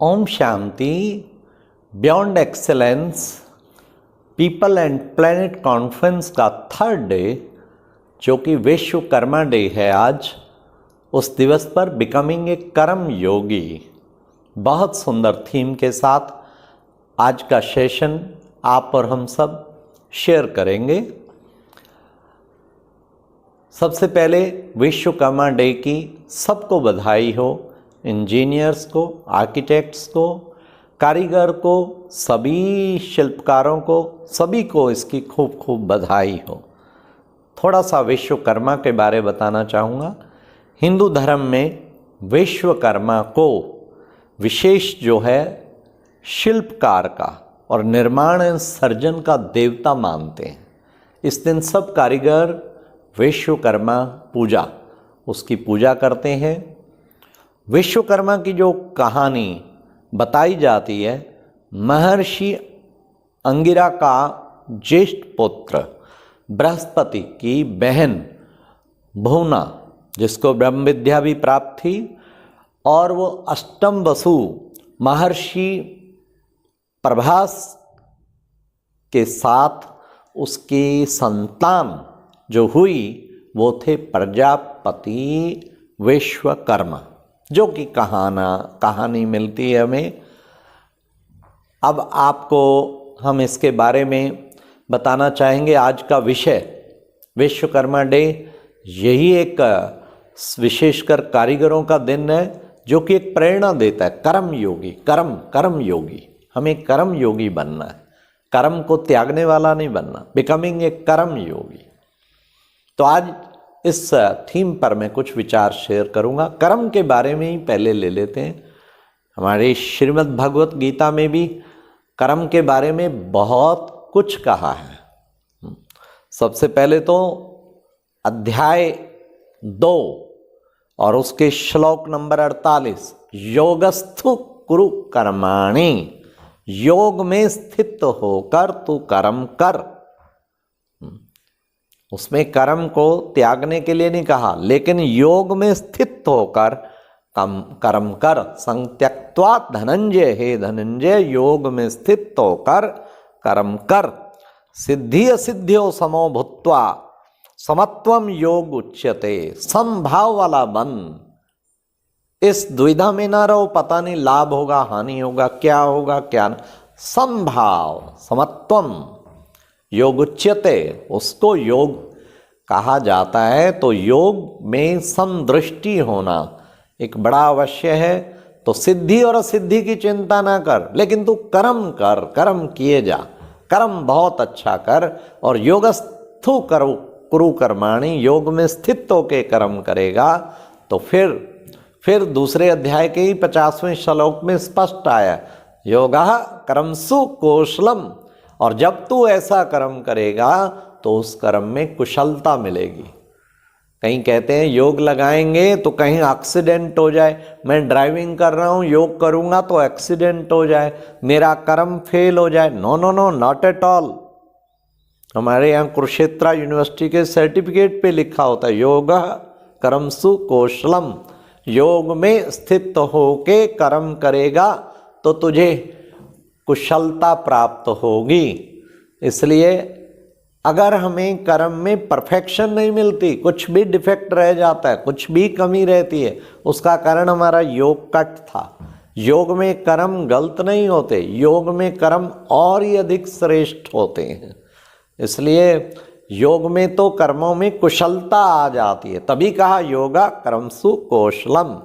ओम शांति। Beyond excellence people and planet conference का third day, जो कि विश्वकर्मा डे है आज, उस दिवस पर बिकमिंग ए कर्म योगी, बहुत सुंदर थीम के साथ आज का सेशन आप और हम सब शेयर करेंगे। सबसे पहले विश्वकर्मा डे की सबको बधाई हो, इंजीनियर्स को, आर्किटेक्ट्स को, कारीगर को, सभी शिल्पकारों को, सभी को इसकी खूब खूब बधाई हो। थोड़ा सा विश्वकर्मा के बारे में बताना चाहूँगा। हिंदू धर्म में विश्वकर्मा को विशेष जो है शिल्पकार का और निर्माण एवं सर्जन का देवता मानते हैं। इस दिन सब कारीगर विश्वकर्मा पूजा, उसकी पूजा करते हैं। विश्वकर्मा की जो कहानी बताई जाती है, महर्षि अंगिरा का ज्येष्ठ पुत्र बृहस्पति की बहन भुवना, जिसको ब्रह्म विद्या भी प्राप्त थी, और वो अष्टम वसु महर्षि प्रभास के साथ उसकी संतान जो हुई वो थे प्रजापति विश्वकर्मा, जो कि कहानी मिलती है हमें। अब आपको हम इसके बारे में बताना चाहेंगे। आज का विषय विश्वकर्मा डे, यही एक विशेषकर कारीगरों का दिन है, जो कि एक प्रेरणा देता है। कर्म योगी, कर्म योगी, हमें कर्म योगी बनना है, कर्म को त्यागने वाला नहीं बनना, बिकमिंग ए कर्म योगी। तो आज इस थीम पर मैं कुछ विचार शेयर करूंगा। कर्म के बारे में ही पहले ले लेते हैं। हमारे श्रीमद् भगवत गीता में भी कर्म के बारे में बहुत कुछ कहा है। सबसे पहले तो अध्याय 2 और उसके श्लोक नंबर 48, योगस्थु कुरु कर्माणि, योग में स्थित होकर तू कर्म कर। उसमें कर्म को त्यागने के लिए नहीं कहा, लेकिन योग में स्थित होकर कर्म कर। संत्यक्त्वा धनंजय, हे धनंजय, योग में स्थित होकर कर्म कर। सिद्धि असिद्धियों समो भूत्वा समत्वम योग उच्यते। समभाव वाला बन, इस द्विधा में ना रहो, पता नहीं लाभ होगा हानि होगा, क्या होगा क्या न। समभाव, समत्वम योग उच्यते, उसको योग कहा जाता है। तो योग में समदृष्टि होना एक बड़ा अवश्य है। तो सिद्धि और असिद्धि की चिंता ना कर, लेकिन तू कर्म कर, कर्म किए जा, कर्म बहुत अच्छा कर। और योगस्थु करो कुरु कर्माणि, योग में स्थित होके कर्म करेगा। तो फिर दूसरे अध्याय के ही 50वें श्लोक में स्पष्ट आया, योगः कर्मसु कौशलम। और जब तू ऐसा कर्म करेगा तो उस कर्म में कुशलता मिलेगी। कहीं कहते हैं योग लगाएंगे तो कहीं एक्सीडेंट हो जाए, मैं ड्राइविंग कर रहा हूँ योग करूँगा तो एक्सीडेंट हो जाए, मेरा कर्म फेल हो जाए। No no no, not at all. हमारे यहाँ कुरुक्षेत्र यूनिवर्सिटी के सर्टिफिकेट पे लिखा होता है, योगः कर्मसु कौशलम। योग में स्थित होके कर्म करेगा तो तुझे कुशलता प्राप्त होगी। इसलिए अगर हमें कर्म में परफेक्शन नहीं मिलती, कुछ भी डिफेक्ट रह जाता है, कुछ भी कमी रहती है, उसका कारण हमारा योग कट था। योग में कर्म गलत नहीं होते, योग में कर्म और ही अधिक श्रेष्ठ होते हैं। इसलिए योग में तो कर्मों में कुशलता आ जाती है, तभी कहा योगा कर्मसु कौशलम।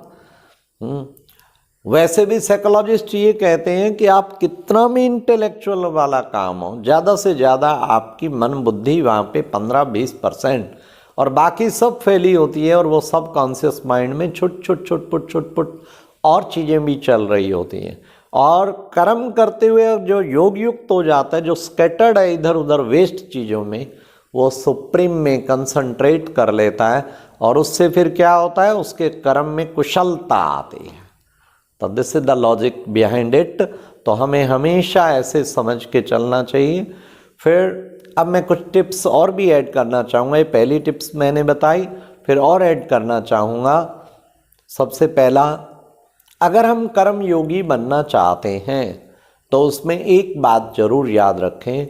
वैसे भी साइकोलॉजिस्ट ये कहते हैं कि आप कितना भी इंटेलेक्चुअल वाला काम हो, ज़्यादा से ज़्यादा आपकी मन बुद्धि वहाँ पे 15-20%, और बाकी सब फैली होती है, और वो सब कॉन्शियस माइंड में छुट और चीज़ें भी चल रही होती हैं। और कर्म करते हुए जो योग युक्त हो जाता है, जो स्कैटर्ड है इधर उधर वेस्ट चीज़ों में, वो सुप्रीम में कंसंट्रेट कर लेता है, और उससे फिर क्या होता है, उसके कर्म में कुशलता आती है। तो this is the logic behind it. तो हमें हमेशा ऐसे समझ के चलना चाहिए। फिर अब मैं कुछ टिप्स और भी ऐड करना चाहूँगा। ये पहली टिप्स मैंने बताई, फिर और ऐड करना चाहूँगा। सबसे पहला, अगर हम कर्म योगी बनना चाहते हैं तो उसमें एक बात जरूर याद रखें,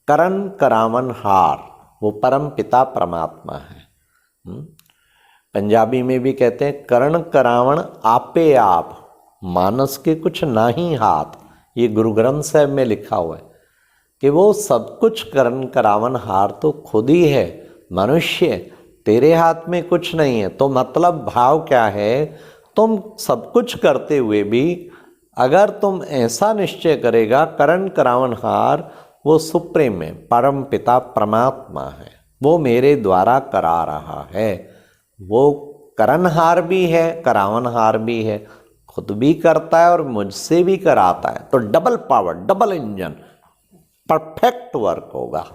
करण करावन हार, वो परम पिता परमात्मा है। पंजाबी में भी कहते हैं करण करावण आपे आप, मानस के कुछ नाही हाथ। ये गुरु ग्रंथ साहब में लिखा हुआ है कि वो सब कुछ करण करावन हार तो खुद ही है। मनुष्य तेरे हाथ में कुछ नहीं है। तो मतलब भाव क्या है, तुम सब कुछ करते हुए भी अगर तुम ऐसा निश्चय करेगा करण करावन हार वो सुप्रीम है, परम पिता परमात्मा है, वो मेरे द्वारा करा रहा है, वो करणहार भी है करावनहार भी है, खुद भी करता है और मुझसे भी कराता है। तो double power, double engine, perfect work होगा।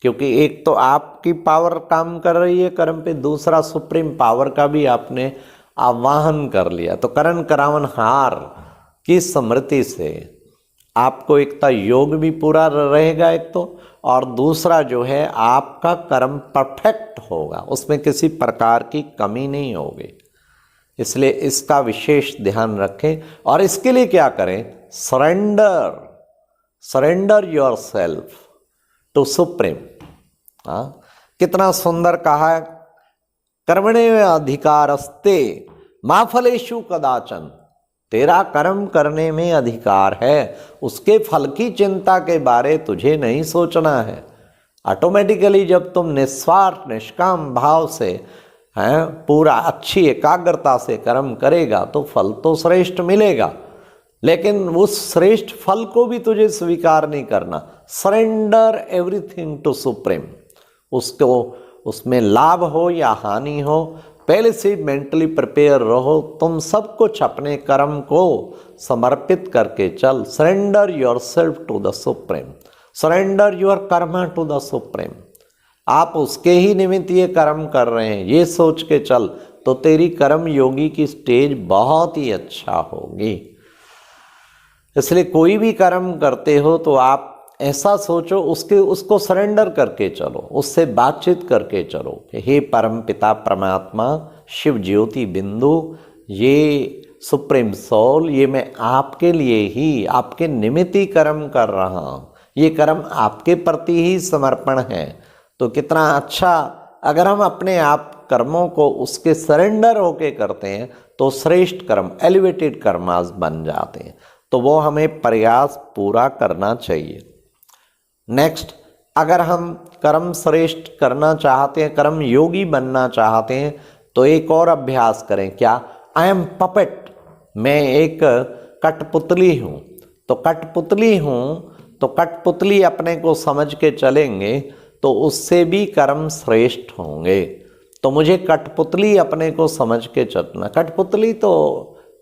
क्योंकि एक तो आपकी पावर काम कर रही है कर्म पे, दूसरा सुप्रीम पावर का भी आपने आवाहन कर लिया। तो करण करावनहार की स्मृति से आपको एक तो योग भी पूरा रहेगा एक तो, और दूसरा जो है आपका कर्म परफेक्ट होगा, उसमें किसी प्रकार की कमी नहीं होगी। इसलिए इसका विशेष ध्यान रखें। और इसके लिए क्या करें, surrender, surrender yourself to supreme. कितना सुंदर कहा है, कर्मणे अधिकारस्ते मा फलेषु कदाचन, तेरा कर्म करने में अधिकार है, उसके फल की चिंता के बारे तुझे नहीं सोचना है। ऑटोमेटिकली जब तुम निस्वार्थ निष्काम भाव से हैं, पूरा अच्छी एकाग्रता से कर्म करेगा तो फल तो श्रेष्ठ मिलेगा, लेकिन उस श्रेष्ठ फल को भी तुझे स्वीकार नहीं करना। Surrender everything to supreme. उसको, उसमें लाभ हो या हानि हो, पहले से मेंटली प्रिपेयर रहो, तुम सब कुछ अपने कर्म को समर्पित करके चल। Surrender yourself to the supreme, surrender your karma to the supreme. आप उसके ही निमित्त ये कर्म कर रहे हैं, ये सोच के चल, तो तेरी कर्म योगी की स्टेज बहुत ही अच्छा होगी। इसलिए कोई भी कर्म करते हो तो आप ऐसा सोचो, उसको सरेंडर करके चलो, उससे बातचीत करके चलो कि हे परम पिता परमात्मा, शिव ज्योति बिंदु, ये सुप्रीम सोल, ये मैं आपके लिए ही, आपके निमित्त ही कर्म कर रहा हूँ, ये कर्म आपके प्रति ही समर्पण है। तो कितना अच्छा अगर हम अपने आप कर्मों को उसके सरेंडर होके करते हैं तो श्रेष्ठ कर्म, एलिवेटेड कर्मास बन जाते हैं। तो वो हमें प्रयास पूरा करना चाहिए। नेक्स्ट, अगर हम कर्म श्रेष्ठ करना चाहते हैं, कर्म योगी बनना चाहते हैं, तो एक और अभ्यास करें। क्या? आई एम पपेट, मैं एक कठपुतली हूँ। तो कठपुतली हूँ तो कठपुतली अपने को समझ के चलेंगे तो उससे भी कर्म श्रेष्ठ होंगे। तो मुझे कठपुतली अपने को समझ के चलना। कठपुतली तो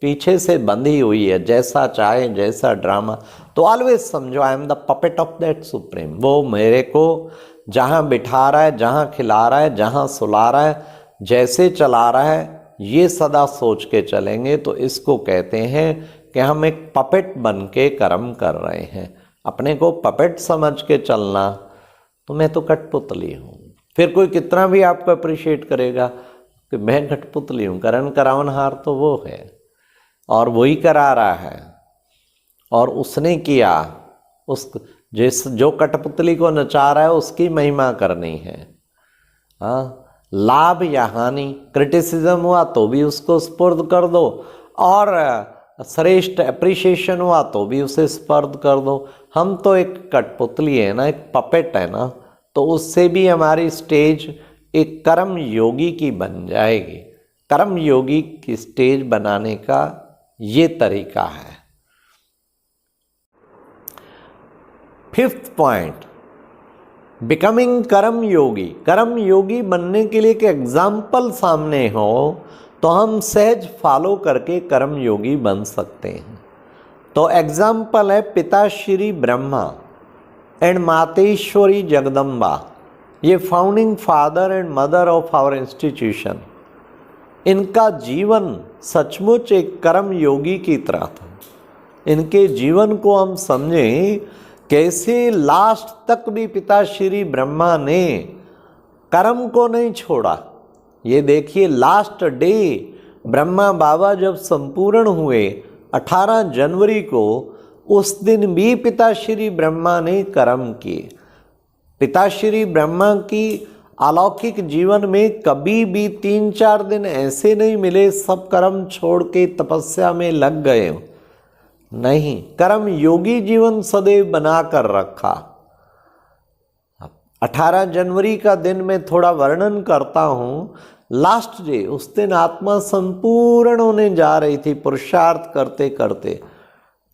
पीछे से बंधी हुई है, जैसा चाहे जैसा ड्रामा, तो ऑलवेज समझो I am the puppet of that supreme. वो मेरे को जहाँ बिठा रहा है, जहाँ खिला रहा है, जहाँ सुला रहा है, जैसे चला रहा है, ये सदा सोच के चलेंगे तो इसको कहते हैं कि हम एक पपेट बन के कर्म कर रहे हैं। अपने को पपेट समझ के चलना तो मैं तो कठपुतली हूँ। फिर कोई कितना भी आपको अप्रिशिएट करेगा कि मैं कठपुतली हूँ, करण करावनहार तो वो है और वही करा रहा है और उसने किया। उस जो कठपुतली को नचा रहा है उसकी महिमा करनी है। लाभ या हानि, क्रिटिसिज्म हुआ तो भी उसको स्पुर्द कर दो, और श्रेष्ठ अप्रिशिएशन हुआ तो भी उसे स्पर्ध कर दो। हम तो एक कठपुतली है ना, एक पपेट है ना, तो उससे भी हमारी स्टेज एक कर्म योगी की बन जाएगी। कर्म योगी की स्टेज बनाने का ये तरीका है। 5th पॉइंट, बिकमिंग कर्म योगी। कर्म योगी बनने के लिए एक एग्जाम्पल सामने हो तो हम सहज फॉलो करके कर्म योगी बन सकते हैं। तो एग्जाम्पल है पिता श्री ब्रह्मा एंड मातेश्वरी जगदम्बा, ये founding father and mother of our institution. इनका जीवन सचमुच एक कर्म योगी की तरह था। इनके जीवन को हम समझें, कैसे लास्ट तक भी पिता श्री ब्रह्मा ने कर्म को नहीं छोड़ा। ये देखिए, लास्ट डे ब्रह्मा बाबा जब संपूर्ण हुए 18 जनवरी को, उस दिन भी पिता श्री ब्रह्मा ने कर्म किए। पिता श्री ब्रह्मा की अलौकिक जीवन में कभी भी 3-4 दिन ऐसे नहीं मिले सब कर्म छोड़ के तपस्या में लग गए। नहीं, कर्म योगी जीवन सदैव बना कर रखा। 18 जनवरी का दिन मैं थोड़ा वर्णन करता हूँ। लास्ट डे, उस दिन आत्मा संपूर्ण होने जा रही थी पुरुषार्थ करते करते।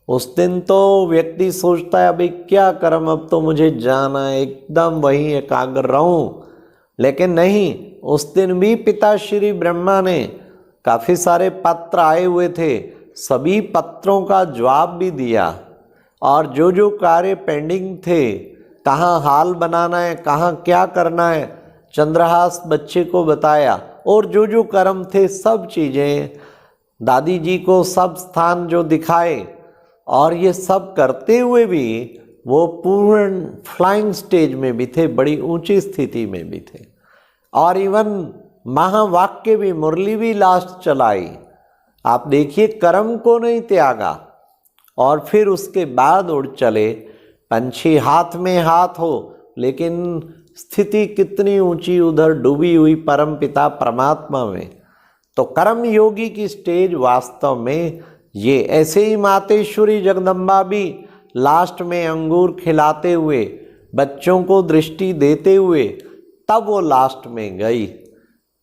उस दिन तो व्यक्ति सोचता है अभी क्या कर्म, अब तो मुझे जाना है, एकदम वहीं एकाग्र रहूं। लेकिन नहीं, उस दिन भी पिता श्री ब्रह्मा ने, काफ़ी सारे पत्र आए हुए थे, सभी पत्रों का जवाब भी दिया। और जो जो कार्य पेंडिंग थे, कहाँ हाल बनाना है, कहाँ क्या करना है, चंद्रहास बच्चे को बताया। और जो जो कर्म थे सब चीज़ें दादी जी को सब स्थान जो दिखाए। और ये सब करते हुए भी वो पूर्ण फ्लाइंग स्टेज में भी थे, बड़ी ऊंची स्थिति में भी थे। और इवन महावाक्य भी, मुरली भी लास्ट चलाई। आप देखिए, कर्म को नहीं त्यागा। और फिर उसके बाद उड़ चले। पंछी हाथ में हाथ हो, लेकिन स्थिति कितनी ऊंची, उधर डूबी हुई परम पिता परमात्मा में। तो कर्म योगी की स्टेज वास्तव में ये, ऐसे ही मातेश्वरी जगदम्बा भी लास्ट में अंगूर खिलाते हुए, बच्चों को दृष्टि देते हुए, तब वो लास्ट में गई।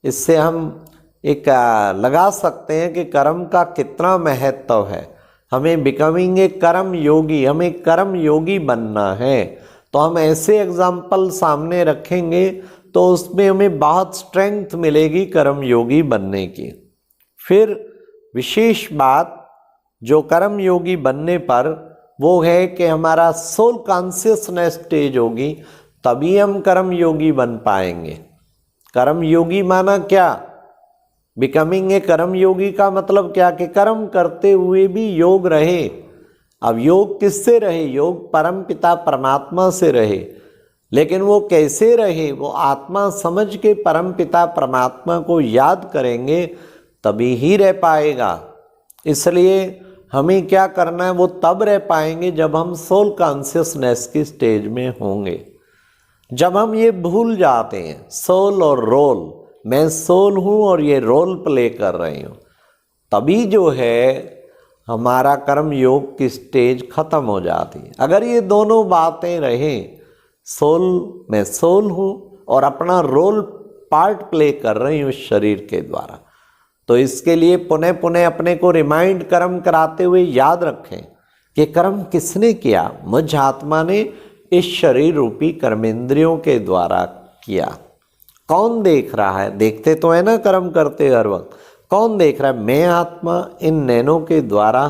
इससे हम एक लगा सकते हैं कि कर्म का कितना महत्व है। हमें बिकमिंग ए कर्म योगी, हमें कर्म योगी बनना है। तो हम ऐसे एग्जाम्पल सामने रखेंगे तो उसमें हमें बहुत स्ट्रेंथ मिलेगी कर्म योगी बनने की। फिर विशेष बात जो कर्म योगी बनने पर वो है कि हमारा सोल कॉन्शियसनेस स्टेज होगी, तभी हम कर्म योगी बन पाएंगे। कर्म योगी माना क्या? बिकमिंग ए कर्म योगी का मतलब क्या कि कर्म करते हुए भी योग रहे। अब योग किससे रहे? योग परम पिता परमात्मा से रहे। लेकिन वो कैसे रहे? वो आत्मा समझ के परम पिता परमात्मा को याद करेंगे तभी ही रह पाएगा। इसलिए हमें क्या करना है? वो तब रह पाएंगे जब हम सोल कॉन्शियसनेस की स्टेज में होंगे। जब हम ये भूल जाते हैं सोल और रोल, मैं सोल हूँ और ये रोल प्ले कर रही हूँ, तभी जो है हमारा कर्म योग की स्टेज खत्म हो जाती है। अगर ये दोनों बातें रहें, सोल, मैं सोल हूँ और अपना रोल पार्ट प्ले कर रही हूँ शरीर के द्वारा, तो इसके लिए पुनः पुनः अपने को रिमाइंड कर्म कराते हुए याद रखें कि कर्म किसने किया? मुझ आत्मा ने इस शरीर रूपी कर्मेंद्रियों के द्वारा किया। कौन देख रहा है? देखते तो है ना कर्म करते हर वक्त। कौन देख रहा है? मैं आत्मा इन नैनों के द्वारा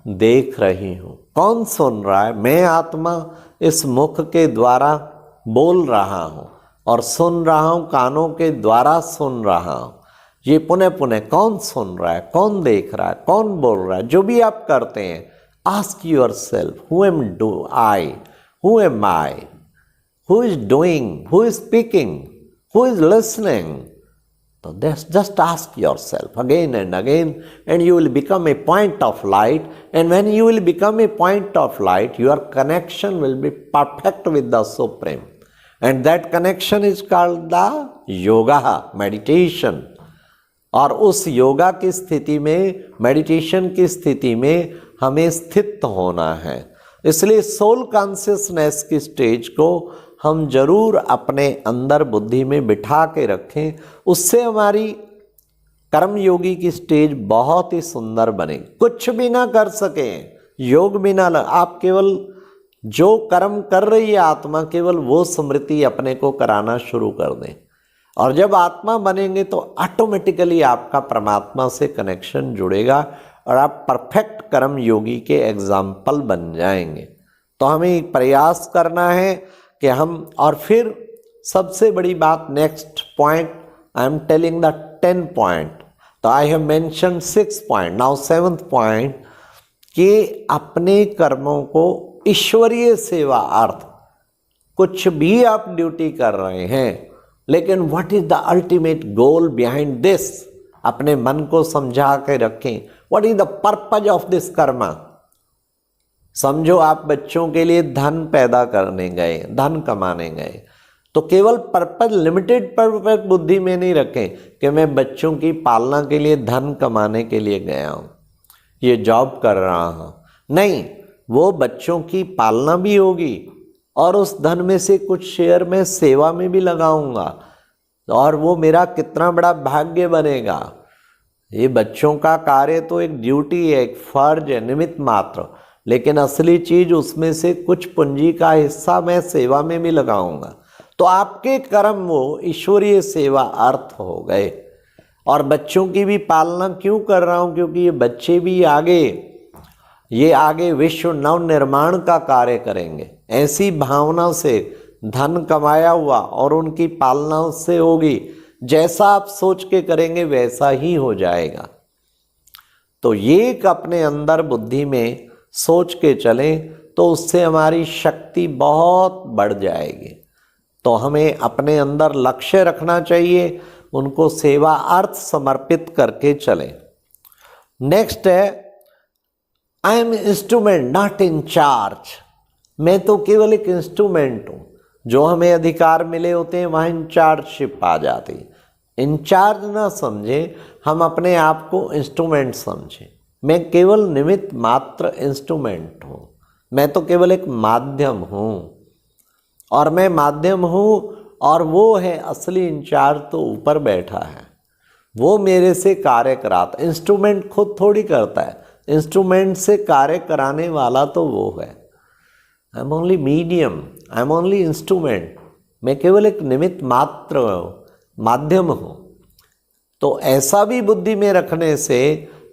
देख रही हूँ। कौन सुन रहा है? मैं आत्मा इस मुख के द्वारा बोल रहा हूँ और सुन रहा हूँ, कानों के द्वारा सुन रहा हूँ। ये पुनः पुनः कौन सुन रहा है, कौन देख रहा है, कौन बोल रहा है? जो भी आप करते हैं, ask your self, who am I, who am I, who is doing, who is speaking, who is listening? So just ask yourself again and again, and you will become a point of light. And when you will become a point of light, your connection will be perfect with the Supreme. And that connection is called the yoga, meditation. और उस योगा की स्थिति में, meditation की स्थिति में हमें स्थित होना है। इसलिए सोल कॉन्शियसनेस की स्टेज को हम जरूर अपने अंदर बुद्धि में बिठा के रखें। उससे हमारी कर्म योगी की स्टेज बहुत ही सुंदर बने। कुछ भी ना कर सकें, योग भी ना, आप केवल जो कर्म कर रही है आत्मा, केवल वो स्मृति अपने को कराना शुरू कर दें। और जब आत्मा बनेंगे तो ऑटोमेटिकली आपका परमात्मा से कनेक्शन जुड़ेगा और आप परफेक्ट कर्म योगी के एग्जाम्पल बन जाएंगे। तो हमें प्रयास करना है कि हम, और फिर सबसे बड़ी बात, next point, I am telling the 10 point. तो I have mention 6 point, now 7th point, कि अपने कर्मों को ईश्वरीय सेवा अर्थ, कुछ भी आप ड्यूटी कर रहे हैं, लेकिन what is the ultimate goal behind this? अपने मन को समझा के रखें, what is the purpose of this Karma. समझो आप बच्चों के लिए धन पैदा करने गए, धन कमाने गए, तो केवल पर्पज, लिमिटेड पर्पज बुद्धि में नहीं रखें कि मैं बच्चों की पालना के लिए धन कमाने के लिए गया हूँ, ये जॉब कर रहा हूँ। नहीं, वो बच्चों की पालना भी होगी और उस धन में से कुछ शेयर मैं सेवा में भी लगाऊंगा, और वो मेरा कितना बड़ा भाग्य बनेगा। ये बच्चों का कार्य तो एक ड्यूटी है, एक फर्ज है, निमित्त मात्र, लेकिन असली चीज उसमें से कुछ पूंजी का हिस्सा मैं सेवा में भी लगाऊंगा। तो आपके कर्म वो ईश्वरीय सेवा अर्थ हो गए। और बच्चों की भी पालना क्यों कर रहा हूं? क्योंकि ये बच्चे भी आगे विश्व नव निर्माण का कार्य करेंगे। ऐसी भावना से धन कमाया हुआ और उनकी पालना उससे होगी, जैसा आप सोच के करेंगे वैसा ही हो जाएगा। तो ये एक अपने अंदर बुद्धि में सोच के चलें तो उससे हमारी शक्ति बहुत बढ़ जाएगी। तो हमें अपने अंदर लक्ष्य रखना चाहिए, उनको सेवा अर्थ समर्पित करके चलें। नेक्स्ट है, I am instrument not in charge. मैं तो केवल एक इंस्ट्रूमेंट हूँ। जो हमें अधिकार मिले होते हैं वहाँ इंचार्जशिप आ जाती। इंचार्ज ना समझें, हम अपने आप को इंस्ट्रूमेंट समझें। मैं केवल निमित्त मात्र इंस्ट्रूमेंट हूँ, मैं तो केवल एक माध्यम हूँ, और मैं माध्यम हूँ और वो है असली इंचार्ज तो ऊपर बैठा है, वो मेरे से कार्य कराता। इंस्ट्रूमेंट खुद थोड़ी करता है, इंस्ट्रूमेंट से कार्य कराने वाला तो वो है। I am only medium, I am only instrument, मैं केवल एक निमित्त मात्र माध्यम हूँ। तो ऐसा भी बुद्धि में रखने से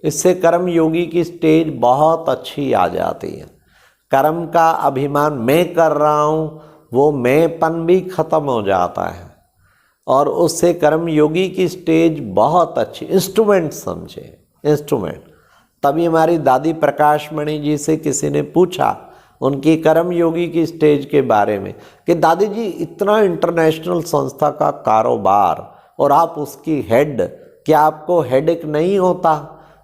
इससे कर्म योगी की स्टेज बहुत अच्छी आ जाती है। कर्म का अभिमान मैं कर रहा हूँ, वो मैंपन भी खत्म हो जाता है, और उससे कर्म योगी की स्टेज बहुत अच्छी। इंस्ट्रूमेंट समझे, इंस्ट्रूमेंट। तभी हमारी दादी प्रकाशमणि जी से किसी ने पूछा उनकी कर्म योगी की स्टेज के बारे में कि दादी जी इतना इंटरनेशनल संस्था का कारोबार और आप उसकी हेड, क्या आपको हेडेक नहीं होता?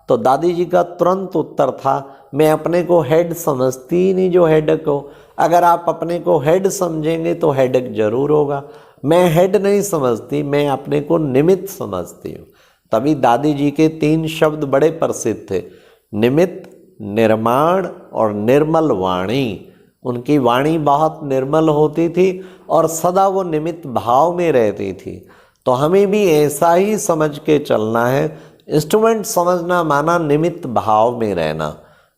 तो दादी जी का तुरंत उत्तर था, मैं अपने को हेड समझती ही नहीं जो हेडेक हो। अगर आप अपने को हेड समझेंगे तो हेडेक जरूर होगा। मैं हेड नहीं समझती, मैं अपने को निमित्त समझती हूँ। तभी दादी जी के 3 शब्द बड़े प्रसिद्ध थे, निमित्त, निर्माण और निर्मल वाणी। उनकी वाणी बहुत निर्मल होती थी और सदा वो निमित्त भाव में रहती थी। तो हमें भी ऐसा ही समझ के चलना है। इंस्ट्रूमेंट समझना माना निमित्त भाव में रहना।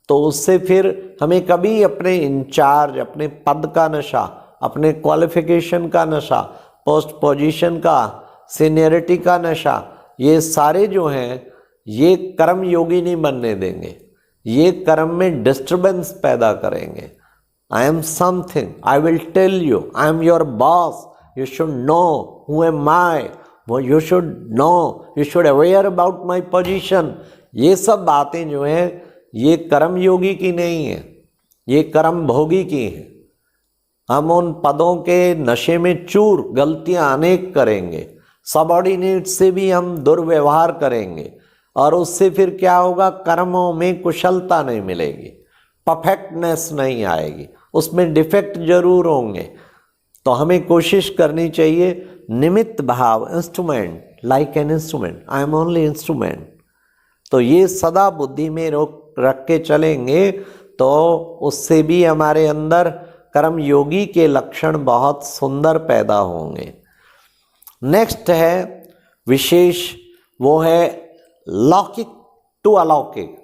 तो उससे फिर हमें कभी अपने इंचार्ज, अपने पद का नशा, अपने क्वालिफिकेशन का नशा, पोस्ट पोजीशन का, सीनियरिटी का नशा, ये सारे जो हैं ये कर्म योगी नहीं बनने देंगे। ये कर्म में डिस्टर्बेंस पैदा करेंगे। I am something, I will tell you, I am your boss, you should know who am I, you should know, you should aware about my position. ये सब बातें जो हैं ये कर्म योगी की नहीं है, ये कर्म भोगी की है। हम उन पदों के नशे में चूर गलतियां अनेक करेंगे, सबऑर्डिनेट से भी हम दुर्व्यवहार करेंगे, और उससे फिर क्या होगा, कर्मों में कुशलता नहीं मिलेगी, परफेक्टनेस नहीं आएगी, उसमें डिफेक्ट जरूर होंगे। तो हमें कोशिश करनी चाहिए निमित्त भाव, instrument, like an instrument, I am only instrument. तो ये सदा बुद्धि में रख के चलेंगे तो उससे भी हमारे अंदर कर्म योगी के लक्षण बहुत सुंदर पैदा होंगे। नेक्स्ट है विशेष, वो है लौकिक टू अलौकिक।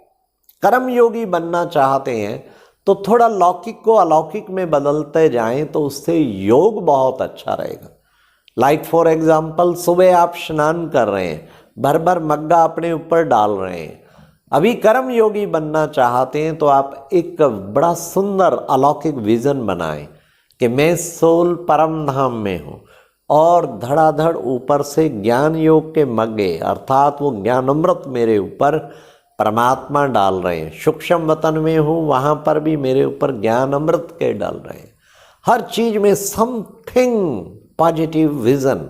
कर्म योगी बनना चाहते हैं तो थोड़ा लौकिक को अलौकिक में बदलते जाएं तो उससे योग बहुत अच्छा रहेगा। लाइक फॉर एग्जाम्पल, सुबह आप स्नान कर रहे हैं, भर भर मग्गा अपने ऊपर डाल रहे हैं। अभी कर्म योगी बनना चाहते हैं तो आप एक बड़ा सुंदर अलौकिक विजन बनाएं कि मैं सोल परम धाम में हूँ, और धड़ाधड़ ऊपर से ज्ञान योग के मग्गे अर्थात वो ज्ञानामृत मेरे ऊपर परमात्मा डाल रहे हैं। सूक्ष्म वतन में हूँ, वहाँ पर भी मेरे ऊपर ज्ञान अमृत के डाल रहे हैं। हर चीज में समथिंग पॉजिटिव विजन।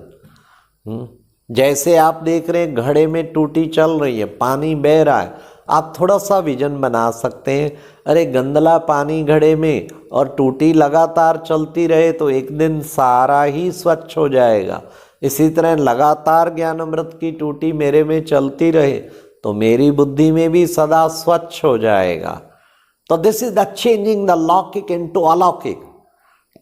जैसे आप देख रहे हैं घड़े में टूटी चल रही है, पानी बह रहा है, आप थोड़ा सा विजन बना सकते हैं, अरे गंदला पानी घड़े में और टूटी लगातार चलती रहे तो एक दिन सारा ही स्वच्छ हो जाएगा। इसी तरह लगातार ज्ञान अमृत की टूटी मेरे में चलती रहे तो मेरी बुद्धि में भी सदा स्वच्छ हो जाएगा। तो this is the changing the लौकिक इनटू अलौकिक।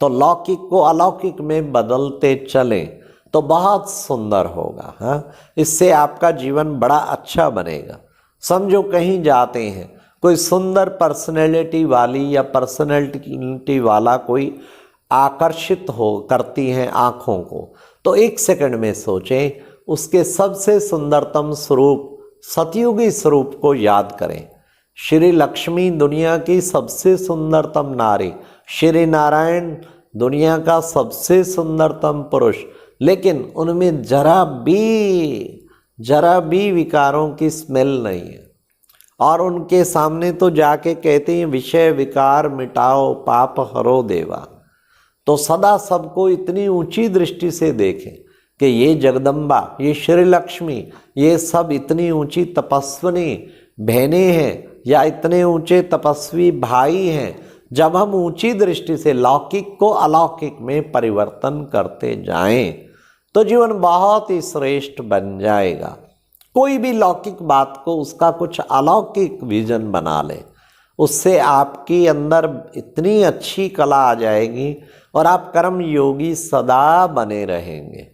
तो लौकिक को अलौकिक में बदलते चलें तो बहुत सुंदर होगा। हाँ, इससे आपका जीवन बड़ा अच्छा बनेगा। समझो कहीं जाते हैं, कोई सुंदर पर्सनैलिटी वाली या पर्सनैलिटी वाला कोई आकर्षित हो करती हैं आँखों को, तो एक सेकंड में सोचें उसके सबसे सुंदरतम स्वरूप सतयुगी स्वरूप को याद करें। श्री लक्ष्मी दुनिया की सबसे सुंदरतम नारी, श्री नारायण दुनिया का सबसे सुंदरतम पुरुष, लेकिन उनमें जरा भी विकारों की स्मेल नहीं है। और उनके सामने तो जाके कहते हैं विषय विकार मिटाओ पाप हरो देवा। तो सदा सबको इतनी ऊंची दृष्टि से देखें कि ये जगदम्बा, ये श्री लक्ष्मी, ये सब इतनी ऊंची तपस्विनी बहनें हैं या इतने ऊंचे तपस्वी भाई हैं। जब हम ऊंची दृष्टि से लौकिक को अलौकिक में परिवर्तन करते जाएं तो जीवन बहुत ही श्रेष्ठ बन जाएगा। कोई भी लौकिक बात को उसका कुछ अलौकिक विजन बना ले, उससे आपकी अंदर इतनी अच्छी कला आ जाएगी और आप कर्म योगी सदा बने रहेंगे।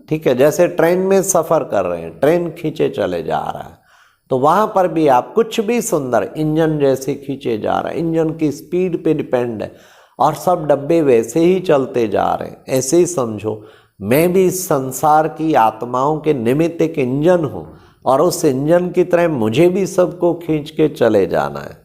ठीक है, जैसे ट्रेन में सफ़र कर रहे हैं, ट्रेन खींचे चले जा रहा है तो वहाँ पर भी आप कुछ भी सुंदर इंजन जैसे खींचे जा रहा है, इंजन की स्पीड पे डिपेंड है और सब डब्बे वैसे ही चलते जा रहे हैं। ऐसे ही समझो मैं भी इस संसार की आत्माओं के निमित्त एक इंजन हूँ और उस इंजन की तरह मुझे भी सबको खींच के चले जाना है।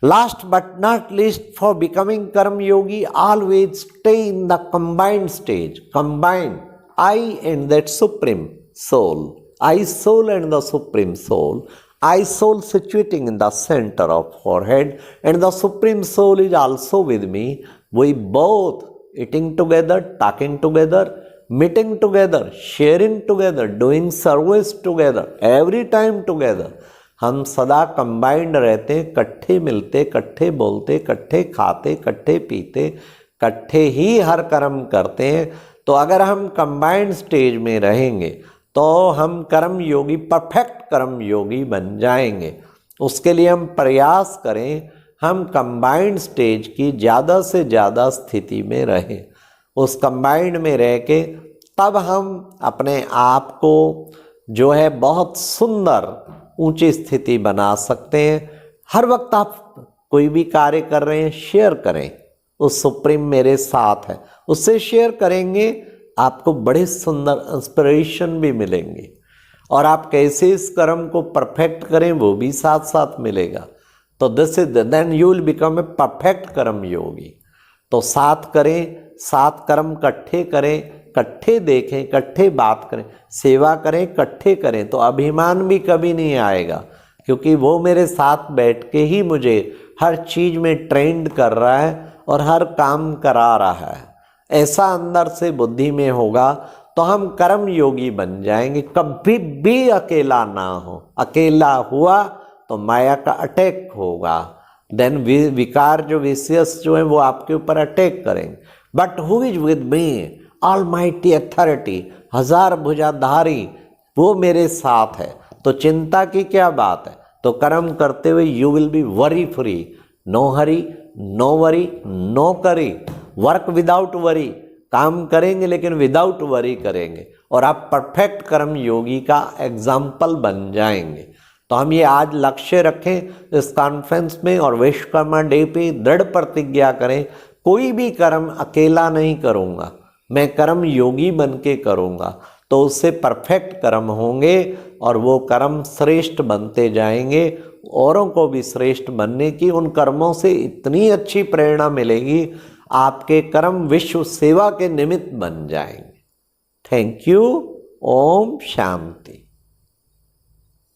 Last but not least, for becoming कर्म योगी, always stay in the combined stage. Combine I and that supreme soul. I soul and the supreme soul. I soul situating in the center of forehead and the supreme soul is also with me. We both eating together, talking together, meeting together, sharing together, doing service together, every time together. हम सदा combined रहते हैं, इकट्ठे मिलते, इकट्ठे बोलते, इकट्ठे खाते, इकट्ठे पीते, इकट्ठे ही हर कर्म करते हैं। तो अगर हम कंबाइंड स्टेज में रहेंगे तो हम कर्म योगी, परफेक्ट कर्म योगी बन जाएंगे। उसके लिए हम प्रयास करें, हम कंबाइंड स्टेज की ज़्यादा से ज़्यादा स्थिति में रहें। उस कंबाइंड में रह के तब हम अपने आप को जो है बहुत सुंदर ऊंची स्थिति बना सकते हैं। हर वक्त आप कोई भी कार्य कर रहे हैं शेयर करें, उस सुप्रीम मेरे साथ है, उससे शेयर करेंगे, आपको बड़े सुंदर इंस्पिरेशन भी मिलेंगे और आप कैसे इस कर्म को परफेक्ट करें वो भी साथ साथ मिलेगा। तो this is then you will become a perfect karma yogi. तो साथ करें, साथ कर्म इकट्ठे करें, इकट्ठे देखें, इकट्ठे बात करें, सेवा करें, इकट्ठे करें, तो अभिमान भी कभी नहीं आएगा क्योंकि वो मेरे साथ बैठ के ही मुझे हर चीज़ में ट्रेंड कर रहा है और हर काम करा रहा है। ऐसा अंदर से बुद्धि में होगा तो हम कर्म योगी बन जाएंगे। कभी भी अकेला ना हो, अकेला हुआ तो माया का अटैक होगा, देन विकार जो विशेष जो है वो आपके ऊपर अटैक करेंगे। But who is with me, almighty authority, हजार भुजाधारी, वो मेरे साथ है, तो चिंता की क्या बात है। तो कर्म करते हुए you will be worry free, no hurry, no worry, no curry, work without worry, काम करेंगे लेकिन विदाउट वरी करेंगे और आप परफेक्ट कर्म योगी का एग्जाम्पल बन जाएंगे। तो हम ये आज लक्ष्य रखें इस कॉन्फ्रेंस में और विश्वकर्मा डे पे दृढ़ प्रतिज्ञा करें, कोई भी कर्म अकेला नहीं करूँगा, मैं कर्म योगी बन के करूँगा, तो उससे परफेक्ट कर्म होंगे और वो कर्म श्रेष्ठ बनते जाएंगे। औरों को भी श्रेष्ठ बनने की उन कर्मों से इतनी अच्छी प्रेरणा मिलेगी, आपके कर्म विश्व सेवा के निमित्त बन जाएंगे। Thank you. ओम शांति।